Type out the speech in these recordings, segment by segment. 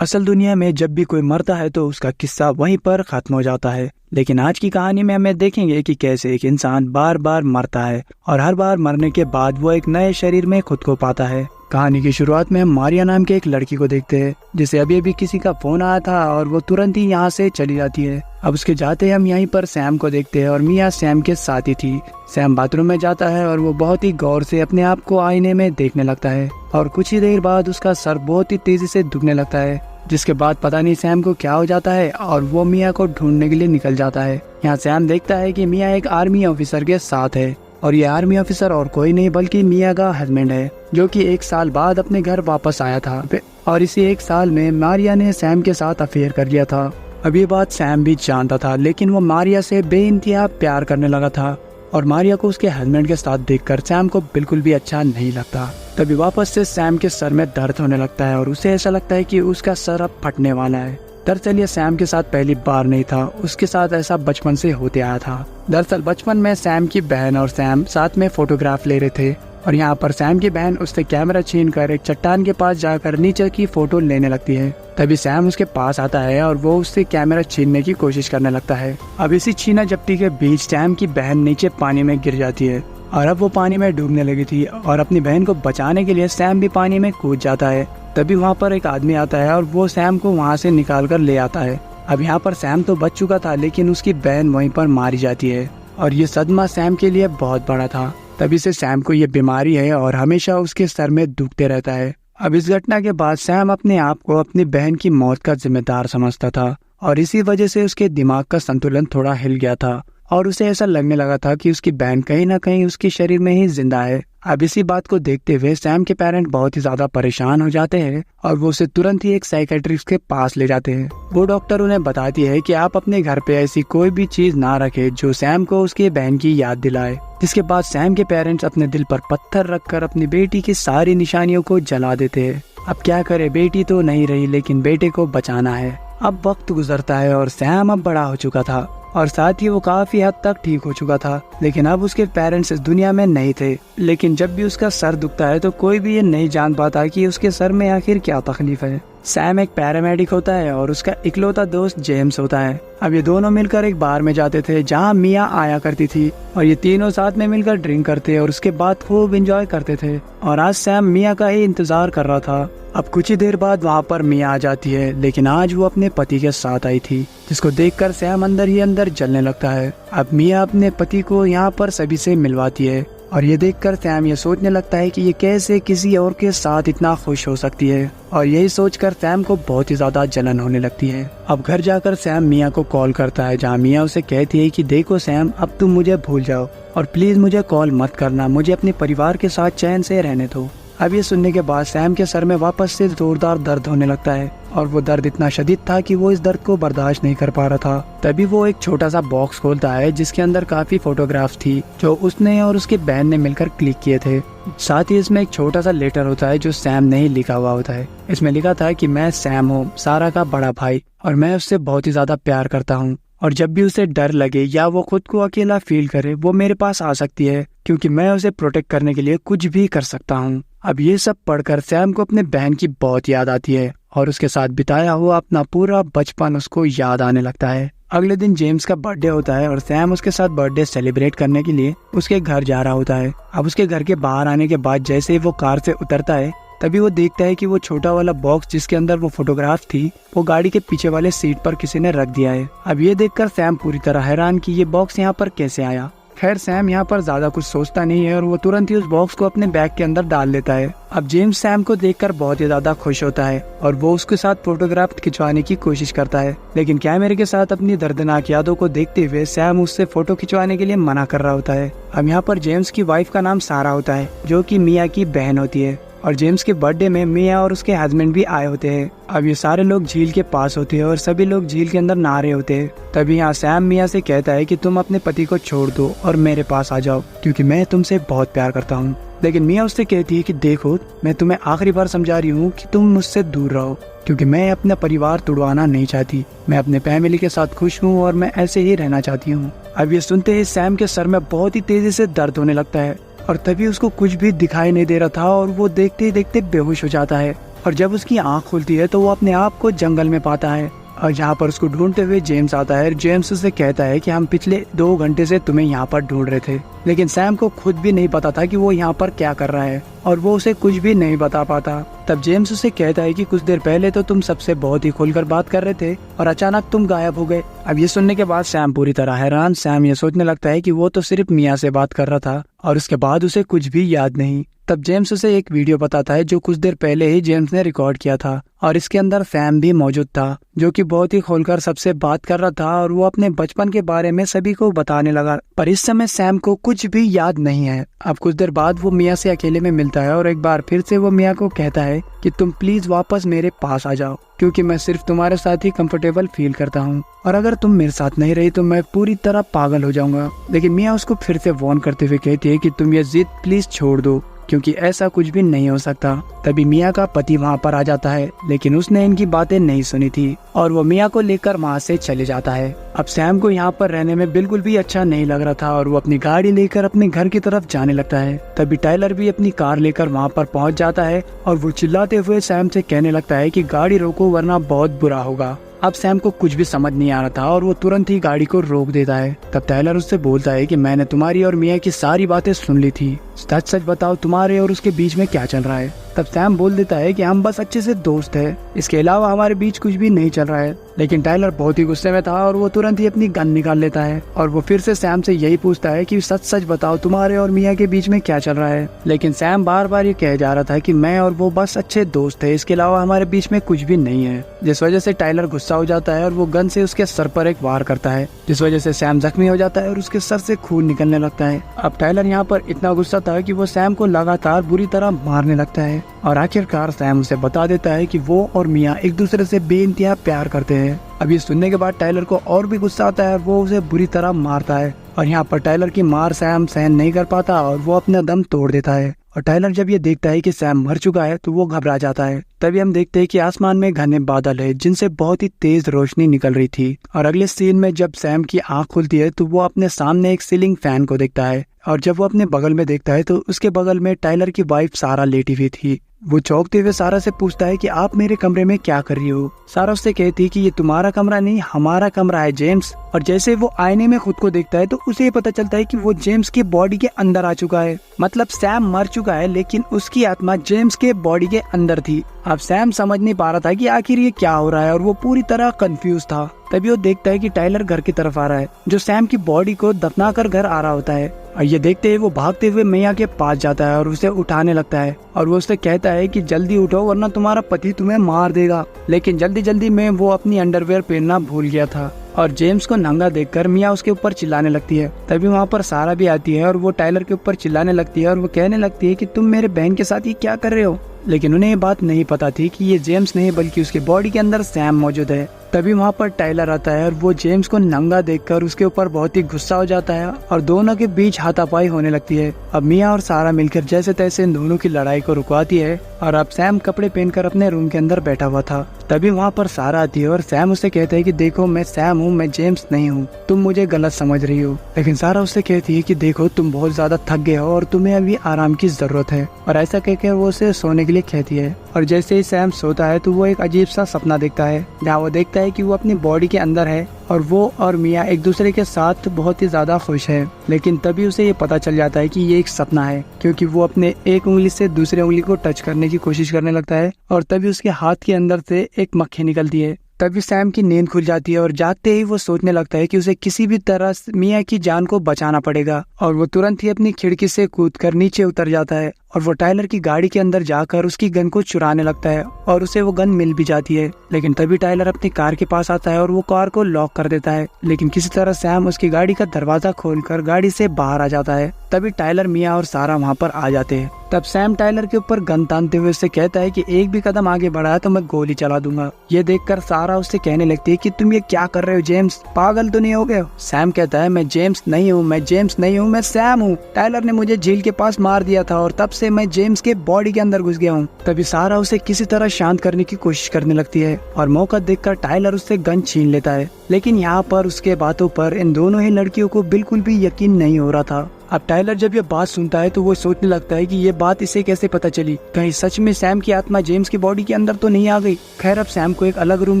असल दुनिया में जब भी कोई मरता है तो उसका किस्सा वहीं पर खत्म हो जाता है। लेकिन आज की कहानी में हमें देखेंगे कि कैसे एक इंसान बार बार मरता है और हर बार मरने के बाद वो एक नए शरीर में खुद को पाता है। कहानी की शुरुआत में हम मारिया नाम के एक लड़की को देखते हैं जिसे अभी अभी किसी का फोन आया था और वो तुरंत ही यहाँ से चली जाती है। अब उसके जाते हम यहीं पर सैम को देखते हैं और मिया सैम के साथ ही थी। सैम बाथरूम में जाता है और वो बहुत ही गौर से अपने आप को आईने में देखने लगता है और कुछ ही देर बाद उसका सर बहुत ही तेजी से दुखने लगता है, जिसके बाद पता नहीं सैम को क्या हो जाता है और वो मिया को ढूंढने के लिए निकल जाता है। यहाँ सैम देखता है कि मिया एक आर्मी ऑफिसर के साथ है और ये आर्मी ऑफिसर और कोई नहीं बल्कि मिया का हस्बैंड है, जो कि 1 साल बाद अपने घर वापस आया था और इसी 1 साल में मारिया ने सैम के साथ अफेयर कर लिया था। अब ये बात सैम भी जानता था, लेकिन वो मारिया से बेइंतहा प्यार करने लगा था और मारिया को उसके हस्बैंड के साथ देखकर सैम को बिल्कुल भी अच्छा नहीं लगता। तभी वापस से सैम के सर में दर्द होने लगता है और उसे ऐसा लगता है कि उसका सर अब फटने वाला है। दरअसल ये सैम के साथ पहली बार नहीं था, उसके साथ ऐसा बचपन से होते आया था। दरअसल बचपन में सैम की बहन और सैम साथ में फोटोग्राफ ले रहे थे और यहाँ पर सैम की बहन उससे कैमरा छीनकर एक चट्टान के पास जाकर नीचे की फोटो लेने लगती है। तभी सैम उसके पास आता है और वो उससे कैमरा छीनने की कोशिश करने लगता है। अब इसी छीना झपटी के बीच सैम की बहन नीचे पानी में गिर जाती है और अब वो पानी में डूबने लगी थी और अपनी बहन को बचाने के लिए सैम भी पानी में कूद जाता है। तभी वहाँ पर एक आदमी आता है और वो सैम को वहाँ से निकाल कर ले आता है। अब यहाँ पर सैम तो बच चुका था, लेकिन उसकी बहन वहीं पर मारी जाती है और ये सदमा सैम के लिए बहुत बड़ा था। तभी से सैम को ये बीमारी है और हमेशा उसके सर में दुखते रहता है। अब इस घटना के बाद सैम अपने आप को अपनी बहन की मौत का जिम्मेदार समझता था और इसी वजह से उसके दिमाग का संतुलन थोड़ा हिल गया था और उसे ऐसा लगने लगा था कि उसकी बहन कहीं ना कहीं उसके शरीर में ही जिंदा है। अब इसी बात को देखते हुए सैम के पेरेंट बहुत ही ज्यादा परेशान हो जाते हैं और वो उसे तुरंत ही एक साइकेट्रिस्ट के पास ले जाते हैं। वो डॉक्टर उन्हें बताती है कि आप अपने घर पे ऐसी कोई भी चीज ना रखें जो सैम को उसकी बहन की याद दिलाए। जिसके बाद सैम के पेरेंट्स अपने दिल पर पत्थर रखकर अपनी बेटी की सारी निशानियों को जला देते हैं। अब क्या करे, बेटी तो नहीं रही लेकिन बेटे को बचाना है। अब वक्त गुजरता है और सैम अब बड़ा हो चुका था और साथ ही वो काफी हद तक ठीक हो चुका था, लेकिन अब उसके पेरेंट्स इस दुनिया में नहीं थे। लेकिन जब भी उसका सर दुखता है तो कोई भी ये नहीं जान पाता कि उसके सर में आखिर क्या तकलीफ है। सैम एक पैरामेडिक होता है और उसका इकलौता दोस्त जेम्स होता है। अब ये दोनों मिलकर एक बार में जाते थे जहाँ मिया आया करती थी और ये तीनों साथ में मिलकर ड्रिंक करते और उसके बाद खूब एंजॉय करते थे और आज सैम मिया का ही इंतजार कर रहा था। अब कुछ ही देर बाद वहाँ पर मिया आ जाती है, लेकिन आज वो अपने पति के साथ आई थी, जिसको देखकर सैम अंदर ही अंदर जलने लगता है। अब मिया अपने पति को यहाँ पर सभी से मिलवाती है और ये देखकर सैम ये सोचने लगता है कि ये कैसे किसी और के साथ इतना खुश हो सकती है और यही सोचकर सैम को बहुत ही ज्यादा जलन होने लगती है। अब घर जाकर सैम मिया को कॉल करता है, जहाँ मिया उसे कहती है कि देखो सैम, अब तुम मुझे भूल जाओ और प्लीज मुझे कॉल मत करना, मुझे अपने परिवार के साथ चैन से रहने दो। अब ये सुनने के बाद सैम के सर में वापस से जोरदार दर्द होने लगता है और वो दर्द इतना शदीद था कि वो इस दर्द को बर्दाश्त नहीं कर पा रहा था। तभी वो एक छोटा सा बॉक्स खोलता है जिसके अंदर काफी फोटोग्राफ थी जो उसने और उसकी बहन ने मिलकर क्लिक किए थे। साथ ही इसमें एक छोटा सा लेटर होता है जो सैम ने ही लिखा हुआ होता है। इसमें लिखा था कि मैं सैम हूँ, सारा का बड़ा भाई, और मैं उससे बहुत ही ज्यादा प्यार करता हूँ और जब भी उसे डर लगे या वो खुद को अकेला फील करे वो मेरे पास आ सकती है, क्योंकि मैं उसे प्रोटेक्ट करने के लिए कुछ भी कर सकता हूँ। अब ये सब पढ़कर सैम को अपने बहन की बहुत याद आती है और उसके साथ बिताया हुआ अपना पूरा बचपन उसको याद आने लगता है। अगले दिन जेम्स का बर्थडे होता है और सैम उसके साथ बर्थडे सेलिब्रेट करने के लिए उसके घर जा रहा होता है। अब उसके घर के बाहर आने के बाद जैसे ही वो कार से उतरता है तभी वो देखता है कि वो छोटा वाला बॉक्स जिसके अंदर वो फोटोग्राफ थी वो गाड़ी के पीछे वाले सीट पर किसी ने रख दिया है। अब ये देखकर सैम पूरी तरह हैरान कि ये बॉक्स यहाँ पर कैसे आया। खैर सैम यहाँ पर ज्यादा कुछ सोचता नहीं है और वो तुरंत ही उस बॉक्स को अपने बैग के अंदर डाल लेता है। अब जेम्स सैम को देखकर बहुत ही ज्यादा खुश होता है और वो उसके साथ फोटोग्राफ खिंचवाने की कोशिश करता है, लेकिन कैमरे के साथ अपनी दर्दनाक यादों को देखते हुए सैम उससे फोटो खिंचवाने के लिए मना कर रहा होता है। अब यहाँ पर जेम्स की वाइफ का नाम सारा होता है, जो कि मिया की बहन होती है और जेम्स के बर्थडे में मिया और उसके हस्बैंड भी आए होते हैं। अब ये सारे लोग झील के पास होते हैं और सभी लोग झील के अंदर नहा रहे होते हैं। तभी यहाँ सैम मिया से कहता है कि तुम अपने पति को छोड़ दो और मेरे पास आ जाओ, क्योंकि मैं तुमसे बहुत प्यार करता हूँ। लेकिन मिया उससे कहती है कि देखो, मैं तुम्हें आखिरी बार समझा रही हूँ कि तुम मुझसे दूर रहो, क्योंकि मैं अपना परिवार तोड़वाना नहीं चाहती। मैं अपने फैमिली के साथ खुश हूँ और मैं ऐसे ही रहना चाहती हूँ। अब ये सुनते ही सैम के सर में बहुत ही तेजी से दर्द होने लगता है और तभी उसको कुछ भी दिखाई नहीं दे रहा था और वो देखते ही देखते बेहोश हो जाता है। और जब उसकी आंख खुलती है तो वो अपने आप को जंगल में पाता है और यहाँ पर उसको ढूंढते हुए जेम्स आता है। जेम्स उसे कहता है कि हम पिछले 2 घंटे से तुम्हें यहाँ पर ढूंढ रहे थे, लेकिन सैम को खुद भी नहीं पता था कि वो यहाँ पर क्या कर रहा है और वो उसे कुछ भी नहीं बता पाता। तब जेम्स उसे कहता है कि कुछ देर पहले तो तुम सबसे बहुत ही खुलकर बात कर रहे थे और अचानक तुम गायब हो गए। अब ये सुनने के बाद सैम पूरी तरह हैरान। सैम ये सोचने लगता है कि वो तो सिर्फ मिया से बात कर रहा था और उसके बाद उसे कुछ भी याद नहीं। तब जेम्स उसे एक वीडियो बताता है जो कुछ देर पहले ही जेम्स ने रिकॉर्ड किया था और इसके अंदर सैम भी मौजूद था, जो कि बहुत ही खोलकर सबसे बात कर रहा था और वो अपने बचपन के बारे में सभी को बताने लगा। पर इस समय सैम को कुछ भी याद नहीं है। अब कुछ देर बाद वो मिया से अकेले में मिलता है और एक बार फिर से वो मिया को कहता है कि तुम प्लीज वापस मेरे पास आ जाओ, क्योंकि मैं सिर्फ तुम्हारे साथ ही कंफर्टेबल फील करता हूँ और अगर तुम मेरे साथ नहीं रही तो मैं पूरी तरह पागल हो जाऊंगा। लेकिन मिया उसको फिर से वार्न करते हुए कहती है कि तुम ये जिद प्लीज छोड़ दो, क्योंकि ऐसा कुछ भी नहीं हो सकता। तभी मिया का पति वहाँ पर आ जाता है, लेकिन उसने इनकी बातें नहीं सुनी थी और वो मिया को लेकर वहाँ से चले जाता है। अब सैम को यहाँ पर रहने में बिल्कुल भी अच्छा नहीं लग रहा था और वो अपनी गाड़ी लेकर अपने घर की तरफ जाने लगता है। तभी टाइलर भी अपनी कार लेकर वहाँ पर पहुँच जाता है और वो चिल्लाते हुए सैम से कहने लगता है कि गाड़ी रोको वरना बहुत बुरा होगा। अब सैम को कुछ भी समझ नहीं आ रहा था और वो तुरंत ही गाड़ी को रोक देता है। तब टाइलर उससे बोलता है कि मैंने तुम्हारी और मिया की सारी बातें सुन ली थी, सच सच बताओ तुम्हारे और उसके बीच में क्या चल रहा है। तब सैम बोल देता है कि हम बस अच्छे से दोस्त हैं, इसके अलावा हमारे बीच कुछ भी नहीं चल रहा है। लेकिन टाइलर बहुत ही गुस्से में था और वो तुरंत ही अपनी गन निकाल लेता है और वो फिर से सैम से यही पूछता है कि सच सच बताओ तुम्हारे और मिया के बीच में क्या चल रहा है। लेकिन सैम बार बार ये कह जा रहा था कि मैं और वो बस अच्छे दोस्त है, इसके अलावा हमारे बीच में कुछ भी नहीं है। जिस वजह से टाइलर गुस्सा हो जाता है और वो गन से उसके सर पर एक वार करता है, जिस वजह से सैम जख्मी हो जाता है और उसके सर से खून निकलने लगता है। अब टाइलर यहाँ पर इतना गुस्सा था कि वो सैम को लगातार बुरी तरह मारने लगता है और आखिरकार सैम उसे बता देता है कि वो और मिया एक दूसरे से बेइंतहा प्यार करते हैं। अब ये सुनने के बाद टाइलर को और भी गुस्सा आता है और वो उसे बुरी तरह मारता है और यहाँ पर टाइलर की मार सैम सहन नहीं कर पाता और वो अपना दम तोड़ देता है। और टाइलर जब ये देखता है कि सैम मर चुका है तो वो घबरा जाता है। तभी हम देखते हैं कि आसमान में घने बादल है जिनसे बहुत ही तेज रोशनी निकल रही थी और अगले सीन में जब सैम की आंख खुलती है तो वो अपने सामने एक सीलिंग फैन को देखता है और जब वो अपने बगल में देखता है तो उसके बगल में टाइलर की वाइफ सारा लेटी हुई थी। वो चौंकते हुए सारा से पूछता है कि आप मेरे कमरे में क्या कर रही हो। सारा उससे कहती है कि ये तुम्हारा कमरा नहीं हमारा कमरा है जेम्स। और जैसे वो आईने में खुद को देखता है तो उसे ये पता चलता है कि वो जेम्स की बॉडी के अंदर आ चुका है। मतलब सैम मर चुका है लेकिन उसकी आत्मा जेम्स के बॉडी के अंदर थी। अब सैम समझ नहीं पा रहा था कि आखिर ये क्या हो रहा है और वो पूरी तरह कंफ्यूज था। तभी वो देखता है कि टाइलर घर की तरफ आ रहा है, जो सैम की बॉडी को दफना कर घर आ रहा होता है। और ये देखते ही वो भागते हुए मिया के पास जाता है और उसे उठाने लगता है और वो उससे कहता है कि जल्दी उठो वरना तुम्हारा पति तुम्हें मार देगा। लेकिन जल्दी में वो अपनी अंडरवेयर पहनना भूल गया था और जेम्स को नंगा देखकर मिया उसके ऊपर चिल्लाने लगती है। तभी वहाँ पर सारा भी आती है और वो टाइलर के ऊपर चिल्लाने लगती है और वो कहने लगती है कि तुम मेरे बहन के साथ ये क्या कर रहे हो। लेकिन उन्हें ये बात नहीं पता थी कि ये जेम्स नहीं बल्कि उसके बॉडी के अंदर सैम मौजूद है। तभी वहाँ पर टाइलर आता है और वो जेम्स को नंगा देखकर उसके ऊपर बहुत ही गुस्सा हो जाता है और दोनों के बीच हाथापाई होने लगती है। अब मिया और सारा मिलकर जैसे तैसे इन दोनों की लड़ाई को रुकवाती है और अब सैम कपड़े पहनकर अपने रूम के अंदर बैठा हुआ था। तभी वहाँ पर सारा आती है और सैम उससे कहता है कि देखो मैं सैम हूँ, मैं जेम्स नहीं हूँ, तुम मुझे गलत समझ रही हो। लेकिन सारा उससे कहती है कि देखो तुम बहुत ज्यादा थक गए हो और तुम्हें अभी आराम की जरूरत है और ऐसा कहकर वो उसे सोने के लिए कहती है। और जैसे ही सैम सोता है तो वो एक अजीब सा सपना देखता है जहाँ वो देखता है कि वो अपनी बॉडी के अंदर है और वो और मिया एक दूसरे के साथ बहुत ही ज्यादा खुश है। लेकिन तभी उसे ये पता चल जाता है कि ये एक सपना है, क्योंकि वो अपने एक उंगली से दूसरी उंगली को टच करने की कोशिश करने लगता है और तभी उसके हाथ के अंदर से एक मक्खी निकलती है। तभी सैम की नींद खुल जाती है और जागते ही वो सोचने लगता है कि उसे किसी भी तरह मिया की जान को बचाना पड़ेगा और वो तुरंत ही अपनी खिड़की से कूदकर नीचे उतर जाता है और वो टाइलर की गाड़ी के अंदर जाकर उसकी गन को चुराने लगता है और उसे वो गन मिल भी जाती है। लेकिन तभी टाइलर अपनी कार के पास आता है और वो कार को लॉक कर देता है। लेकिन किसी तरह सैम उसकी गाड़ी का दरवाजा खोलकर गाड़ी से बाहर आ जाता है। तभी टाइलर, मिया और सारा वहाँ पर आ जाते हैं। तब सैम टाइलर के ऊपर गन तानते हुए उससे कहता है कि एक भी कदम आगे बढ़ाया तो मैं गोली चला दूंगा। ये देखकर सारा उससे कहने लगती है कि तुम ये क्या कर रहे हो जेम्स, पागल तो नहीं हो गए? सैम कहता है मैं जेम्स नहीं हूँ, मैं जेम्स नहीं हूँ, मैं सैम हूँ। टाइलर ने मुझे झील के पास मार दिया था और तब से मैं जेम्स के बॉडी के अंदर घुस गया हूँ। तभी सारा उसे किसी तरह शांत करने की कोशिश करने लगती है और मौका देखकर टाइलर उससे गन छीन लेता है। लेकिन यहाँ पर उसके बातों पर इन दोनों ही लड़कियों को बिल्कुल भी यकीन नहीं हो रहा था अब टाइलर जब ये बात सुनता है तो वो सोचने लगता है कि ये बात इसे कैसे पता चली, कहीं सच में सैम की आत्मा जेम्स की बॉडी के अंदर तो नहीं आ गई। खैर अब सैम को एक अलग रूम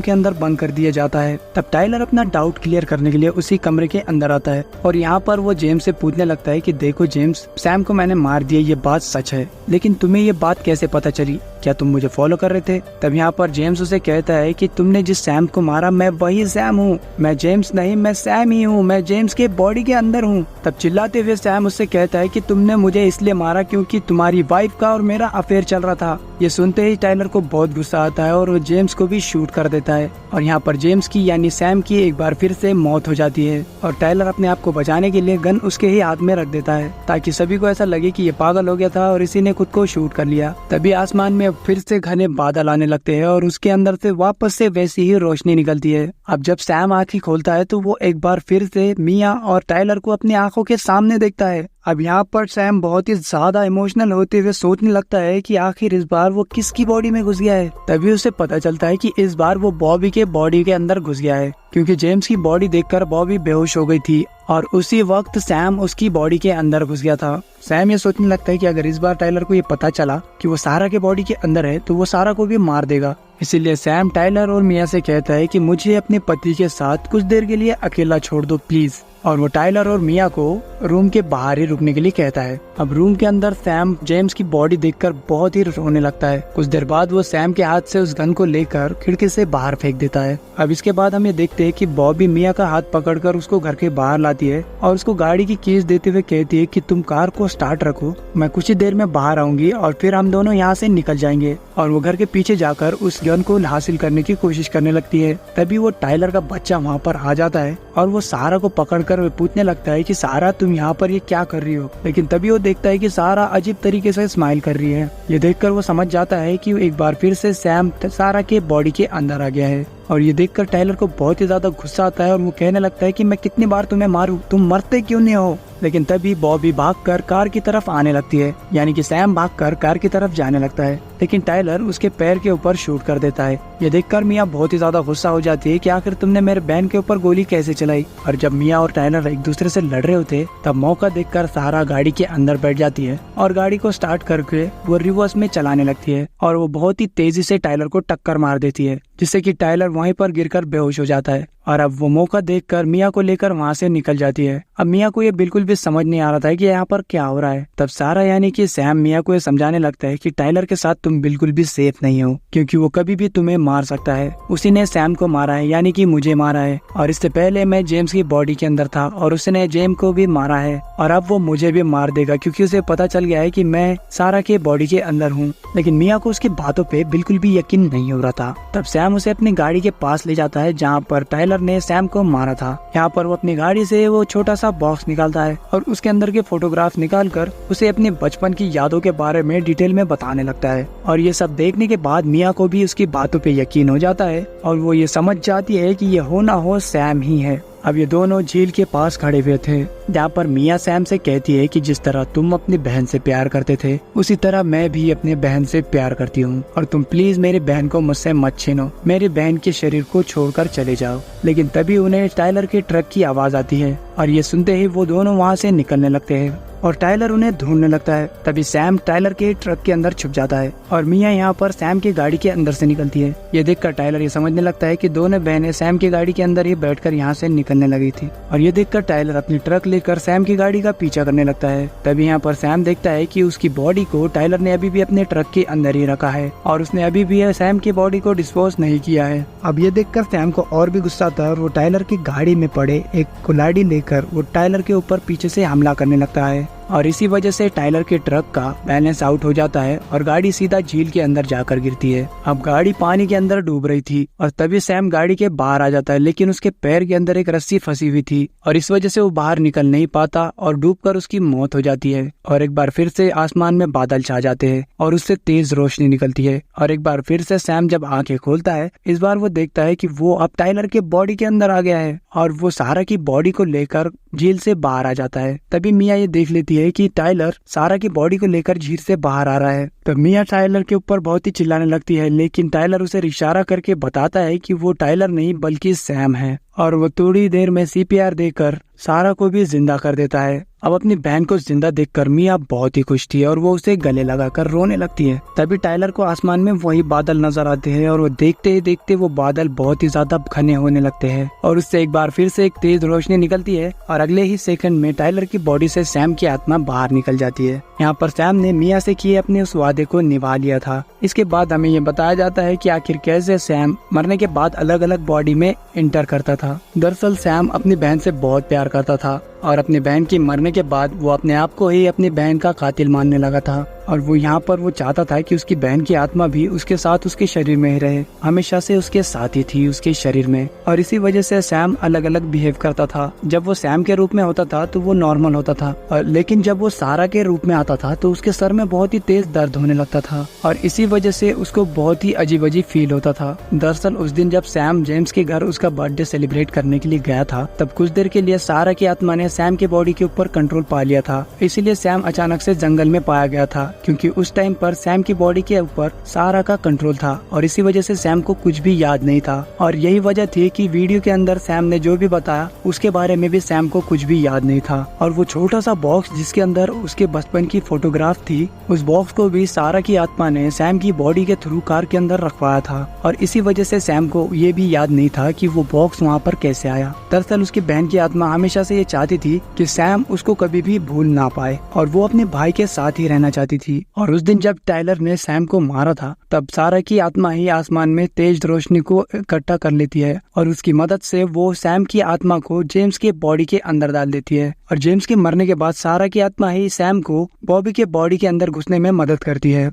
के अंदर बंद कर दिया जाता है। तब टाइलर अपना डाउट क्लियर करने के लिए उसी कमरे के अंदर आता है और यहाँ पर वो जेम्स से पूछने लगता है कि देखो जेम्स, सैम को मैंने मार दिया, ये बात सच है, लेकिन तुम्हें ये बात कैसे पता चली? क्या तुम मुझे फॉलो कर रहे थे? तब यहाँ पर जेम्स उसे कहता है कि तुमने जिस सैम को मारा मैं वही सैम हूँ, मैं जेम्स नहीं, मैं सैम ही हूँ, मैं जेम्स के बॉडी के अंदर हूँ। तब चिल्लाते हुए सैम उससे कहता है कि तुमने मुझे इसलिए मारा क्योंकि तुम्हारी वाइफ का और मेरा अफेयर चल रहा था। ये सुनते ही टाइलर को बहुत गुस्सा आता है और वो जेम्स को भी शूट कर देता है और यहाँ पर जेम्स की यानी सैम की एक बार फिर से मौत हो जाती है और टाइलर अपने आप को बचाने के लिए गन उसके ही हाथ में रख देता है ताकि सभी को ऐसा लगे कि ये पागल हो गया था और इसी ने खुद को शूट कर लिया। तभी आसमान में फिर से घने बादल आने लगते हैं और उसके अंदर से वापस से वैसी ही रोशनी निकलती है। अब जब सैम आंखें खोलता है तो वो एक बार फिर से मिया और टाइलर को अपनी आंखों के सामने देखता है। अब यहाँ पर सैम बहुत ही ज्यादा इमोशनल होते हुए सोचने लगता है कि आखिर इस बार वो किसकी बॉडी में घुस गया है। तभी उसे पता चलता है कि इस बार वो बॉबी के बॉडी के अंदर घुस गया है क्योंकि जेम्स की बॉडी देखकर बॉबी बेहोश हो गई थी और उसी वक्त सैम उसकी बॉडी के अंदर घुस गया था। सैम ये सोचने लगता है कि अगर इस बार टाइलर को ये पता चला कि वो सारा के बॉडी के अंदर है तो वो सारा को भी मार देगा। इसीलिए सैम टाइलर और मिया से कहता है कि मुझे अपने पति के साथ कुछ देर के लिए अकेला छोड़ दो प्लीज, और वो टाइलर और मिया को रूम के बाहर ही रुकने के लिए कहता है। अब रूम के अंदर सैम जेम्स की बॉडी देखकर बहुत ही रोने लगता है। कुछ देर बाद वो सैम के हाथ से उस गन को लेकर खिड़की से बाहर फेंक देता है। अब इसके बाद हम ये देखते हैं कि बॉबी मिया का हाथ पकड़कर उसको घर के बाहर लाती है और उसको गाड़ी की कीज देते हुए कहती है कि तुम कार को स्टार्ट रखो, मैं कुछ ही देर में बाहर आऊंगी और फिर हम दोनों यहाँ से निकल जाएंगे। और वो घर के पीछे जाकर उस गन को हासिल करने की कोशिश करने लगती है। तभी वो टाइलर का बच्चा वहाँ पर आ जाता है और वो सारा को पकड़कर पूछने लगता है कि सारा तुम यहाँ पर ये क्या कर रही हो। लेकिन तभी वो देखता है कि सारा अजीब तरीके से स्माइल कर रही है। ये देखकर वो समझ जाता है कि एक बार फिर से सैम सारा के बॉडी के अंदर आ गया है। और ये देखकर टाइलर को बहुत ही ज्यादा गुस्सा आता है और वो कहने लगता है कि मैं कितनी बार तुम्हें मारूं, तुम मरते क्यों नहीं हो। लेकिन तभी बॉबी भागकर कार की तरफ आने लगती है, यानी कि सैम भागकर कार की तरफ जाने लगता है, लेकिन टाइलर उसके पैर के ऊपर शूट कर देता है। ये देखकर मिया बहुत ही ज्यादा गुस्सा हो जाती है कि आखिर तुमने मेरे बहन के ऊपर गोली कैसे चलाई। और जब मिया और टाइलर एक दूसरे से लड़ रहे होते तब मौका देखकर सारा गाड़ी के अंदर बैठ जाती है और गाड़ी को स्टार्ट करके वो रिवर्स में चलाने लगती है और वो बहुत ही तेजी से टाइलर को टक्कर मार देती है, जिससे कि टाइलर वहीं पर गिरकर बेहोश हो जाता है। और अब वो मौका देखकर मिया को लेकर वहाँ से निकल जाती है। अब मिया को ये बिल्कुल भी समझ नहीं आ रहा था कि यहाँ पर क्या हो रहा है। तब सारा यानी कि सैम मिया को ये समझाने लगता है कि टाइलर के साथ तुम बिल्कुल भी सेफ नहीं हो क्योंकि वो कभी भी तुम्हें मार सकता है। उसी ने सैम को मारा है, यानी कि मुझे मारा है, और इससे पहले मैं जेम्स की बॉडी के अंदर था और उसने जेम्स को भी मारा है और अब वो मुझे भी मार देगा क्योंकि उसे पता चल गया है कि मैं सारा के बॉडी के अंदर हूँ। लेकिन मिया को उसकी बातों पे बिल्कुल भी यकीन नहीं हो रहा था। तब सैम उसे अपनी गाड़ी के पास ले जाता है जहाँ पर टाइलर ने सैम को मारा था। यहाँ पर वो अपनी गाड़ी से वो छोटा सा बॉक्स निकालता है और उसके अंदर के फोटोग्राफ निकालकर उसे अपने बचपन की यादों के बारे में डिटेल में बताने लगता है। और ये सब देखने के बाद मिया को भी उसकी बातों पे यकीन हो जाता है और वो ये समझ जाती है कि ये हो ना हो सैम ही है। अब ये दोनों झील के पास खड़े हुए थे जहाँ पर मिया सैम से कहती है कि जिस तरह तुम अपनी बहन से प्यार करते थे उसी तरह मैं भी अपने बहन से प्यार करती हूँ और तुम प्लीज मेरी बहन को मुझसे मत छीनो, मेरी बहन के शरीर को छोड़कर चले जाओ। लेकिन तभी उन्हें टाइलर के ट्रक की आवाज आती है और ये सुनते ही वो दोनों वहाँ से निकलने लगते हैं और टाइलर उन्हें ढूंढने लगता है। तभी सैम टाइलर के ट्रक के अंदर छुप जाता है और मिया यहाँ पर सैम की गाड़ी के अंदर से निकलती है। ये देखकर टाइलर ये समझने लगता है कि दोनों बहनें सैम की गाड़ी के अंदर ही बैठकर यहाँ से निकलने लगी थी। और ये देखकर टाइलर अपनी ट्रक लेकर सैम की गाड़ी का पीछा करने लगता है। तभी यहाँ पर सैम देखता है कि उसकी बॉडी को टाइलर ने अभी भी अपने ट्रक के अंदर ही रखा है और उसने अभी भी सैम की बॉडी को डिस्पोज नहीं किया है। अब ये देखकर सैम को और भी गुस्सा आता है और वो टाइलर की गाड़ी में पड़े एक कुल्हाड़ी लेकर वो टाइलर के ऊपर पीछे से हमला करने लगता है और इसी वजह से टाइलर के ट्रक का बैलेंस आउट हो जाता है और गाड़ी सीधा झील के अंदर जाकर गिरती है। अब गाड़ी पानी के अंदर डूब रही थी और तभी सैम गाड़ी के बाहर आ जाता है, लेकिन उसके पैर के अंदर एक रस्सी फंसी हुई थी और इस वजह से वो बाहर निकल नहीं पाता और डूबकर उसकी मौत हो जाती है। और एक बार फिर से आसमान में बादल छा जाते हैं और उससे तेज रोशनी निकलती है और एक बार फिर से सैम जब आंखें खोलता है इस बार वो देखता है कि वो अब टाइलर के बॉडी के अंदर आ गया है और वो सारा की बॉडी को लेकर झील से बाहर आ जाता है। तभी मिया ये देख लेती है कि टाइलर सारा की बॉडी को लेकर झील से बाहर आ रहा है। तो मिया टाइलर के ऊपर बहुत ही चिल्लाने लगती है, लेकिन टाइलर उसे इशारा करके बताता है कि वो टाइलर नहीं बल्कि सैम है और वो थोड़ी देर में CPR देकर सारा को भी जिंदा कर देता है। अब अपनी बहन को जिंदा देखकर मिया बहुत ही खुश थी और वो उसे गले लगाकर रोने लगती है। तभी टाइलर को आसमान में वही बादल नजर आते हैं और वो देखते ही देखते वो बादल बहुत ही ज्यादा घने होने लगते हैं और उससे एक बार फिर से एक तेज रोशनी निकलती है और अगले ही सेकंड में टाइलर की बॉडी से सैम की आत्मा बाहर निकल जाती है। यहाँ पर सैम ने मिया से किए अपने उस वादे को निभा लिया था। इसके बाद हमें ये बताया जाता है कि आखिर कैसे सैम मरने के बाद अलग अलग बॉडी में इंटर करता था। दरअसल सैम अपनी बहन से बहुत प्यार करता था और अपनी बहन की मरने के बाद वो अपने आप को ही अपनी बहन का कातिल मानने लगा था और वो यहाँ पर वो चाहता था कि उसकी बहन की आत्मा भी उसके साथ उसके शरीर में ही रहे, हमेशा से उसके साथ ही थी उसके शरीर में। और इसी वजह से सैम अलग अलग बिहेव करता था। जब वो सैम के रूप में होता था तो वो नॉर्मल होता था और लेकिन जब वो सारा के रूप में आता था तो उसके सर में बहुत ही तेज दर्द होने लगता था और इसी वजह से उसको बहुत ही अजीब अजीब फील होता था। दरअसल उस दिन जब सैम जेम्स के घर उसका बर्थडे सेलिब्रेट करने के लिए गया था तब कुछ देर के लिए सारा की आत्मा ने सैम के बॉडी के ऊपर कंट्रोल पा लिया था। इसीलिए सैम अचानक से जंगल में पाया गया था क्योंकि उस टाइम पर सैम की बॉडी के ऊपर सारा का कंट्रोल था और इसी वजह से सैम को कुछ भी याद नहीं था। और यही वजह थी कि वीडियो के अंदर सैम ने जो भी बताया उसके बारे में भी सैम को कुछ भी याद नहीं था। और वो छोटा सा बॉक्स जिसके अंदर उसके बचपन की फोटोग्राफ थी उस बॉक्स को भी सारा की आत्मा ने सैम की बॉडी के थ्रू कार के अंदर रखवाया था और इसी वजह से सैम को ये भी याद नहीं था कि वो बॉक्स वहाँ पर कैसे आया। दरअसल उसकी बहन की आत्मा हमेशा से ये चाहती थी कि सैम उसको कभी भी भूल ना पाए और वो अपने भाई के साथ ही रहना चाहती थी। और उस दिन जब टाइलर ने सैम को मारा था तब सारा की आत्मा ही आसमान में तेज रोशनी को इकट्ठा कर लेती है और उसकी मदद से वो सैम की आत्मा को जेम्स के बॉडी के अंदर डाल देती है और जेम्स के मरने के बाद सारा की आत्मा ही सैम को बॉबी के बॉडी के अंदर घुसने में मदद करती है।